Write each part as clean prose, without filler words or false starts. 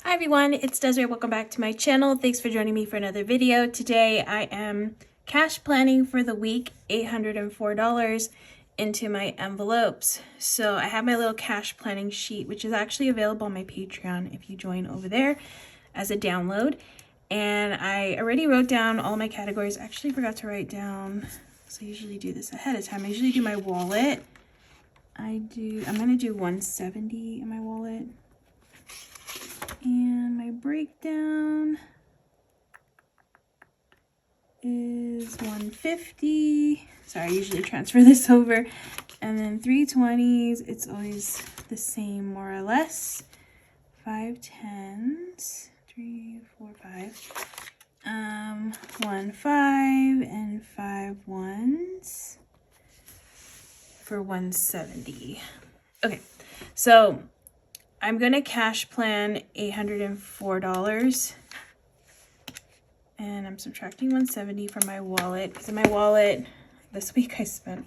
Hi everyone, it's Desiree. Welcome back to my channel. Thanks for joining me for another video. Today I am cash planning for the week, $804 into my envelopes. So I have my little cash planning sheet, which is actually available on my Patreon if you join over there as a download. And I already wrote down all my categories. I actually forgot to write down, so I usually do this ahead of time. I usually do my wallet. I'm gonna do 170 in my wallet. And my breakdown is 150. Sorry, I usually transfer this over. And then 320s, it's always the same more or less. 5 10s, 3, 4, 5. 1 5 and 5 1s for 170. Okay, so I'm gonna cash plan $804 and I'm subtracting 170 from my wallet because in my wallet this week I spent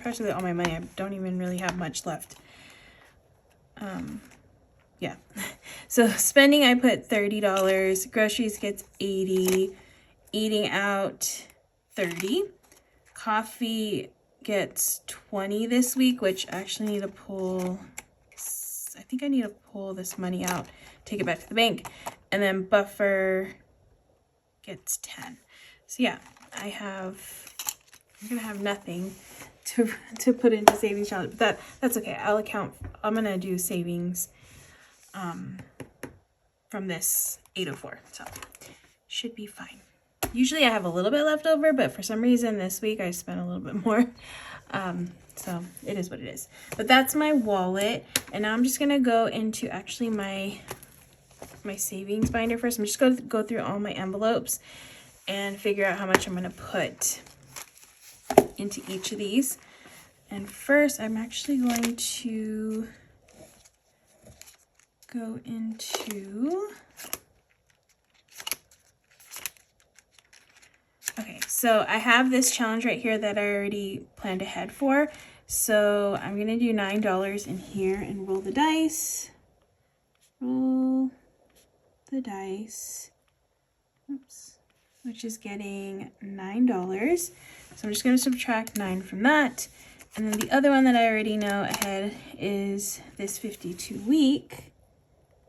practically all my money. I don't even really have much left. Yeah. So spending, I put $30, groceries gets 80, eating out 30, coffee gets 20 this week, which I actually need to pull. I think I need to pull this money out, take it back to the bank, and then buffer gets 10. So yeah, I'm gonna have nothing to put into savings challenge, but that's okay. I'm gonna do savings from this 804, so should be fine. Usually I have a little bit left over, but for some reason this week I spent a little bit more. So it is what it is. But that's my wallet. And now I'm just gonna go into actually my savings binder first. I'm just gonna go through all my envelopes and figure out how much I'm gonna put into each of these. And first I'm actually going to go into, okay, so I have this challenge right here that I already planned ahead for. So I'm gonna do $9 in here and roll the dice. Roll the dice. Oops. Which is getting $9. So I'm just gonna subtract 9 from that. And then the other one that I already know ahead is this 52 week.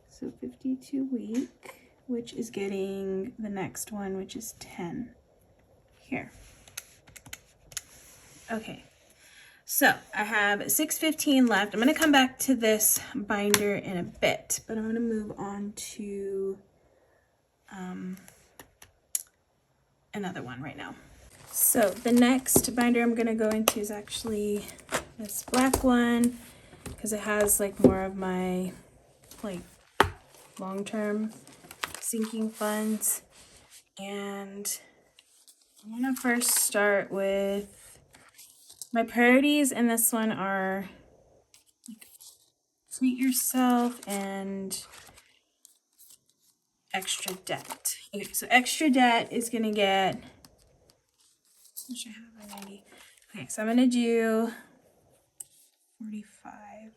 So 52 week, which is getting the next one, which is 10 here. Okay. So I have 615 left. I'm going to come back to this binder in a bit, but I'm going to move on to another one right now. So the next binder I'm going to go into is actually this black one because it has like more of my like long-term sinking funds. And I'm going to first start with my priorities, and this one are like, treat yourself and extra debt. Okay, so extra debt is gonna get, which I have already. Okay, so I'm gonna do 45.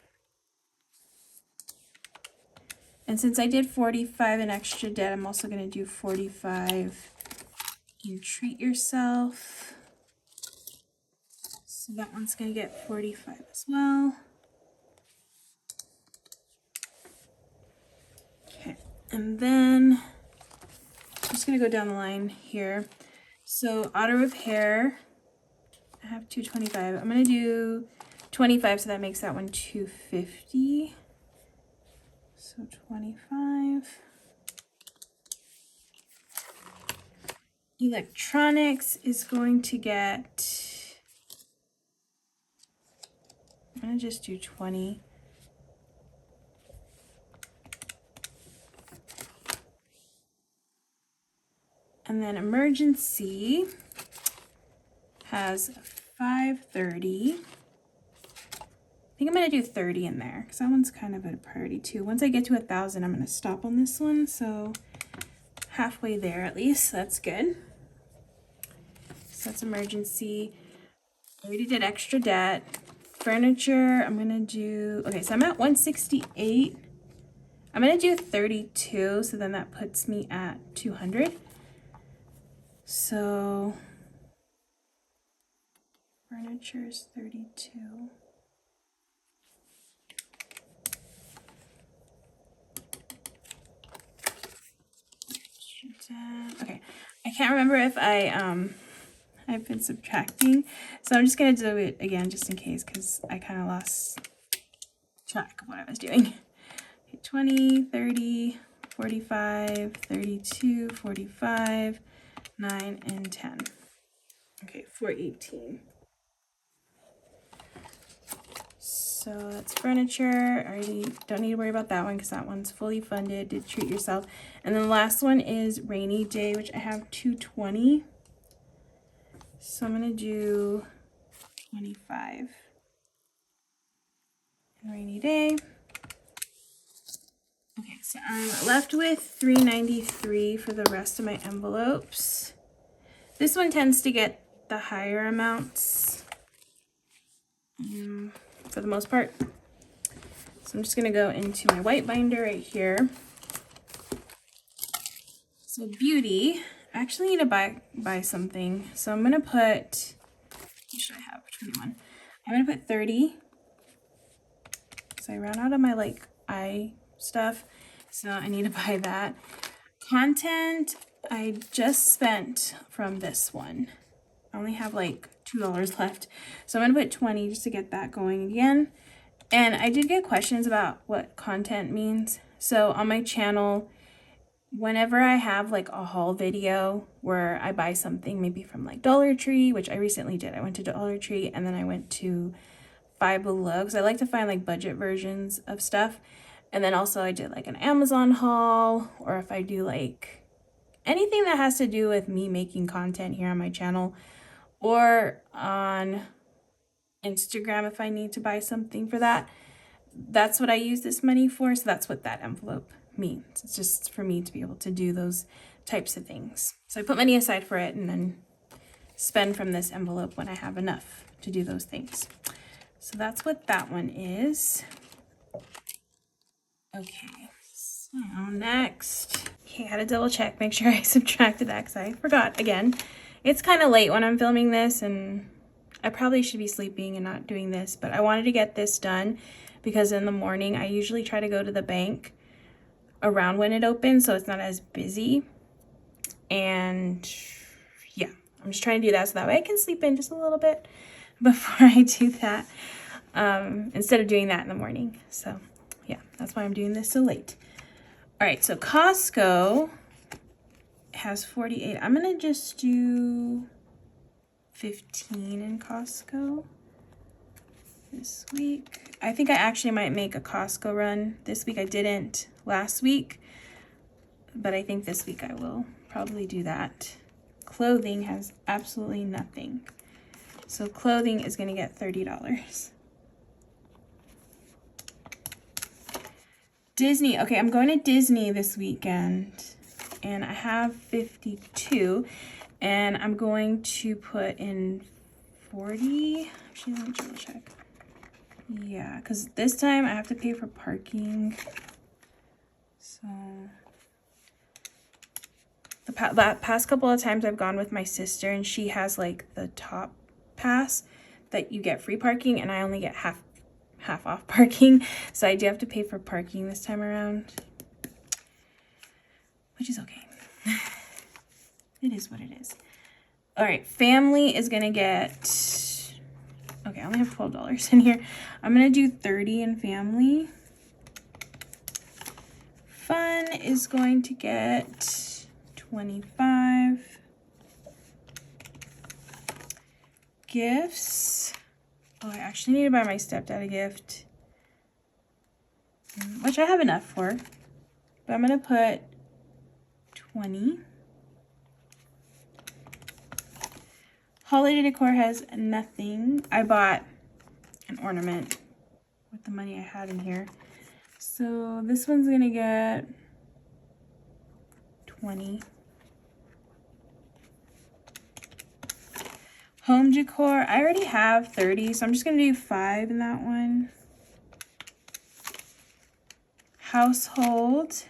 And since I did 45 in extra debt, I'm also gonna do 45 in treat yourself. So that one's gonna get 45 as well. Okay, and then I'm just gonna go down the line here. So auto repair, I have 225. I'm gonna do 25, so that makes that one 250. So 25. Electronics is going to get, I'm gonna just do 20. And then emergency has 530. I think I'm gonna do 30 in there because that one's kind of a priority too. Once I get to 1,000, I'm gonna stop on this one. So halfway there at least, that's good. So that's emergency. I already did extra debt. Furniture, I'm gonna do, okay, so I'm at 168. I'm gonna do 32, so then that puts me at 200. So furniture is 32. Okay, I can't remember if I've been subtracting, so I'm just gonna do it again just in case, because I kind of lost track of what I was doing. Okay, 20, 30, 45, 32, 45, 9, and 10. Okay, 418. So that's furniture. I already don't need to worry about that one because that one's fully funded. Did treat yourself. And then the last one is rainy day, which I have 220. So I'm gonna do 25. And rainy day. Okay, so I'm left with 393 for the rest of my envelopes. This one tends to get the higher amounts for the most part. So I'm just gonna go into my white binder right here. So beauty, I actually need to buy something. So I'm gonna put, what should I have? 21. I'm gonna put 30. So I ran out of my like eye stuff, so I need to buy that. Content, I just spent from this one. I only have like $2 left. So I'm gonna put 20 just to get that going again. And I did get questions about what content means. So on my channel, whenever I have like a haul video where I buy something maybe from like Dollar Tree, which I recently did. I went to Dollar Tree and then I went to Five Below because I like to find like budget versions of stuff. And then also I did like an Amazon haul, or if I do like anything that has to do with me making content here on my channel or on Instagram if I need to buy something for that. That's what I use this money for, so that's what that envelope means. It's just for me to be able to do those types of things. So I put money aside for it and then spend from this envelope when I have enough to do those things. So that's what that one is. Okay, so next. Okay, I had to double check, make sure I subtracted that because I forgot again. It's kind of late when I'm filming this and I probably should be sleeping and not doing this, but I wanted to get this done because in the morning I usually try to go to the bank around when it opens so it's not as busy. And yeah, I'm just trying to do that so that way I can sleep in just a little bit before I do that, instead of doing that in the morning. So yeah, that's why I'm doing this so late. All right, so Costco has 48. I'm gonna just do 15 in Costco this week. I think I actually might make a Costco run this week. I didn't last week, but I think this week I will probably do that. Clothing has absolutely nothing. So clothing is gonna get $30. Disney, okay, I'm going to Disney this weekend and I have 52 and I'm going to put in 40. Actually, let me double check. Yeah, because this time I have to pay for parking. So the past couple of times I've gone with my sister and she has like the top pass that you get free parking and I only get half off parking. So I do have to pay for parking this time around, which is okay. It is what it is. All right, family is gonna get, okay, I only have $12 in here. I'm gonna do 30 in family. Fun is going to get 25. Gifts, oh, I actually need to buy my stepdad a gift, which I have enough for, but I'm gonna put 20. Holiday decor has nothing. I bought an ornament with the money I had in here. So this one's gonna get 20. Home decor, I already have 30, so I'm just gonna do 5 in that one. Household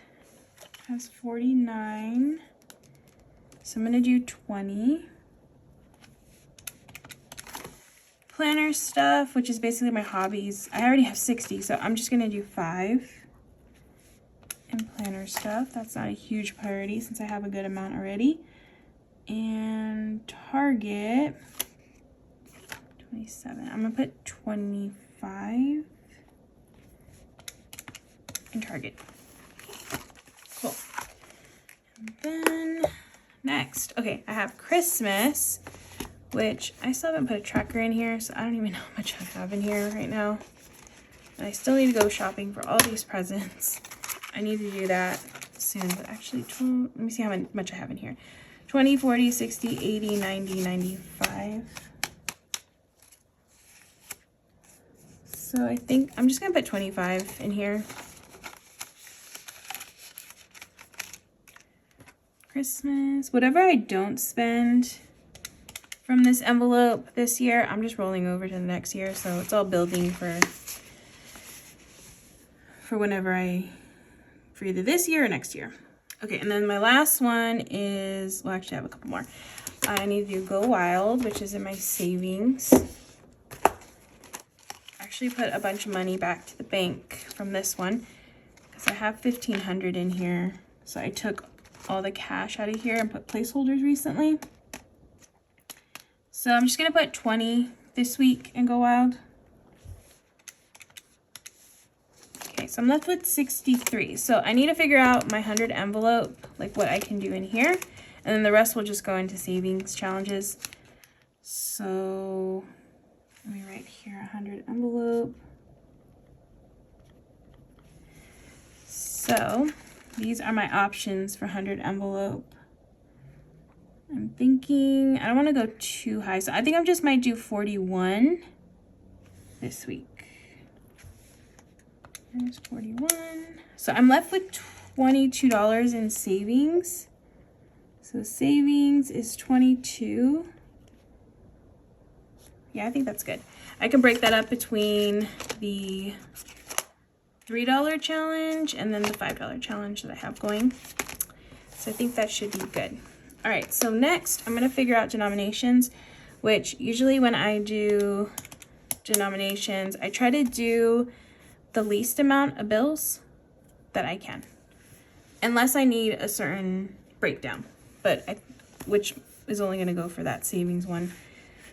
has 49. So I'm going to do 20. Planner stuff, which is basically my hobbies. I already have 60, so I'm just going to do 5. And planner stuff. That's not a huge priority since I have a good amount already. And Target, 27. I'm going to put 25 in Target. Cool. And then next, okay, I have Christmas, which I still haven't put a tracker in here, so I don't even know how much I have in here right now. And I still need to go shopping for all these presents. I need to do that soon, but actually, let me see how much I have in here. 20, 40, 60, 80, 90, 95. So I think I'm just gonna put 25 in here. Christmas, whatever I don't spend from this envelope this year, I'm just rolling over to the next year. So it's all building for whenever for either this year or next year. Okay, and then my last one is, well, actually I have a couple more. I need to do Go Wild, which is in my savings. Actually put a bunch of money back to the bank from this one because I have 1,500 in here. So I took all the cash out of here and put placeholders recently. So I'm just gonna put 20 this week and Go Wild. Okay, so I'm left with 63. So I need to figure out my 100 envelope, like what I can do in here. And then the rest will just go into savings challenges. So let me write here 100 envelope. So these are my options for 100 envelope. I'm thinking, I don't want to go too high. So I think I just might do 41 this week. There's 41. So I'm left with $22 in savings. So savings is 22. Yeah, I think that's good. I can break that up between the $3 challenge and then the $5 challenge that I have going. So I think that should be good. All right, so next I'm gonna figure out denominations, which usually when I do denominations, I try to do the least amount of bills that I can, unless I need a certain breakdown, which is only gonna go for that savings one,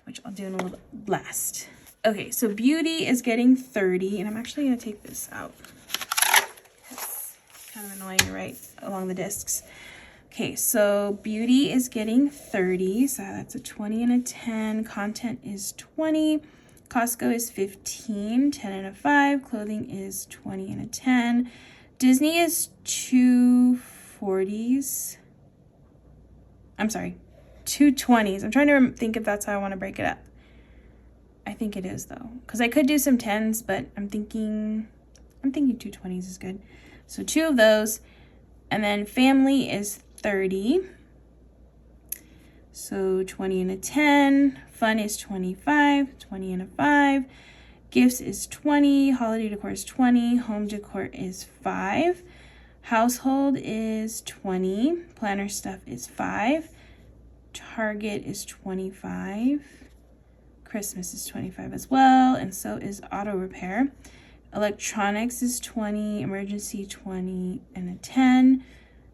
which I'll do in a little last. Okay, so beauty is getting 30, and I'm actually gonna take this out. It's kind of annoying to write along the discs. Okay, so beauty is getting 30, so that's a 20 and a 10. Content is 20. Costco is 15, 10 and a 5. Clothing is 20 and a 10. Disney is 2 40s. I'm sorry, 2 20s. I'm trying to think if that's how I want to break it up. I think it is though, because I could do some 10s, but I'm thinking 2 20s is good. So 2 of those, and then family is 30. So 20 and a 10. Fun is 25, 20 and a 5. Gifts is 20. Holiday decor is 20. Home decor is 5. Household is 20. Planner stuff is 5. Target is 25. Christmas is 25 as well, and so is auto repair. Electronics is 20. Emergency 20 and a 10.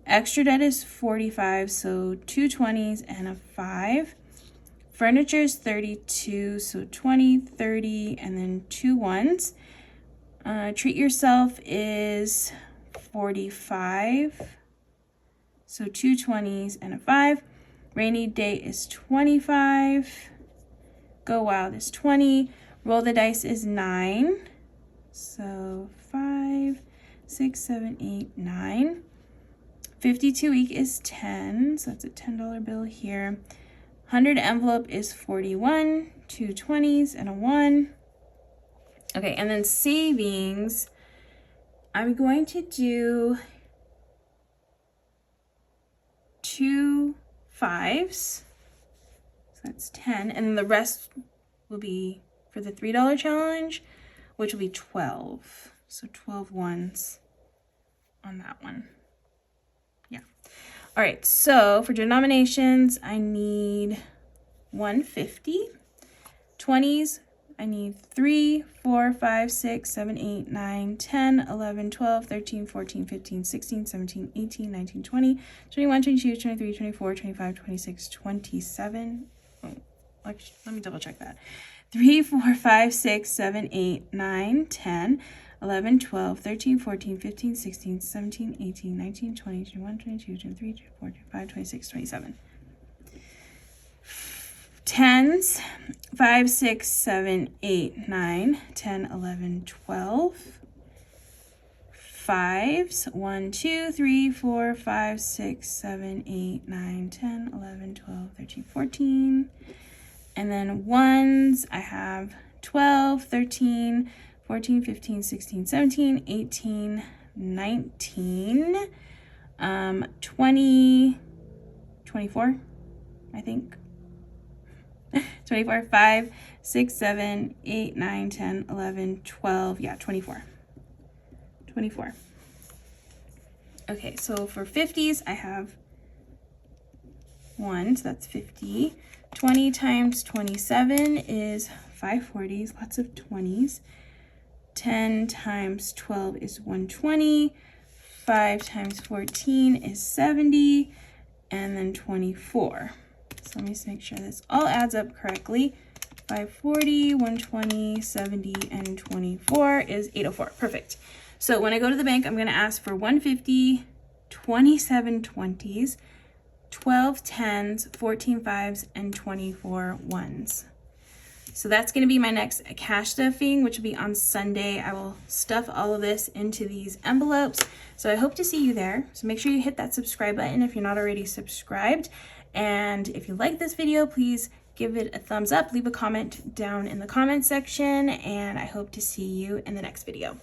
Extra debt is 45, so 2 20s and a 5. Furniture is 32, so 20, 30, and then 2 1s. Treat yourself is 45, so 2 20s and a 5. Rainy day is 25. Go Wild is 20. Roll the dice is 9. So 5, 6, 7, 8, 9. 52 week is 10, so that's a $10 bill here. 100 envelope is 41, 2 20s and a 1. Okay, and then savings, I'm going to do 2 5s, so that's 10, and then the rest will be for the $3 challenge, which will be 12, so 12 1s. on that one. Yeah. All right, so for denominations, I need 150. 20s, I need 3, 4, 5, 6, 7, 8, 9, 10, 11, 12, 13, 14, 15, 16, 17, 18, 19, 20, 21, 22, 23, 24, 25, 26, 27. Oh, actually, let me double check that. 3, 4, 5, 6, 7, 8, 9, 10, 11, 12, 13, 14, 15, 16, 17, 18, 19, 20, 21, 22, 23, 24, 25, 26, 27. 10s, 5, 6, 7, 8, 9, 10, 11, 12. 5s, 1, 2, 3, 4, 5, 6, 7, 8, 9, 10, 11, 12, 13, 14. And then 1s, I have 12, 13, 14, 15, 16, 17, 18, 19, 20, 24, I think. 24, 5, 6, 7, 8, 9, 10, 11, 12, yeah, 24. 24. Okay, so for 50s, I have 1, so that's 50. 20 times 27 is 540s, lots of 20s. 10 times 12 is 120. 5 times 14 is 70. And then 24. So let me just make sure this all adds up correctly. 540, 120, 70, and 24 is 804. Perfect. So when I go to the bank, I'm going to ask for 150, 27 20s, 12 10s, 14 5s, and 24 1s. So that's going to be my next cash stuffing, which will be on Sunday. I will stuff all of this into these envelopes. So I hope to see you there. So make sure you hit that subscribe button if you're not already subscribed. And if you like this video, please give it a thumbs up, leave a comment down in the comment section, and I hope to see you in the next video.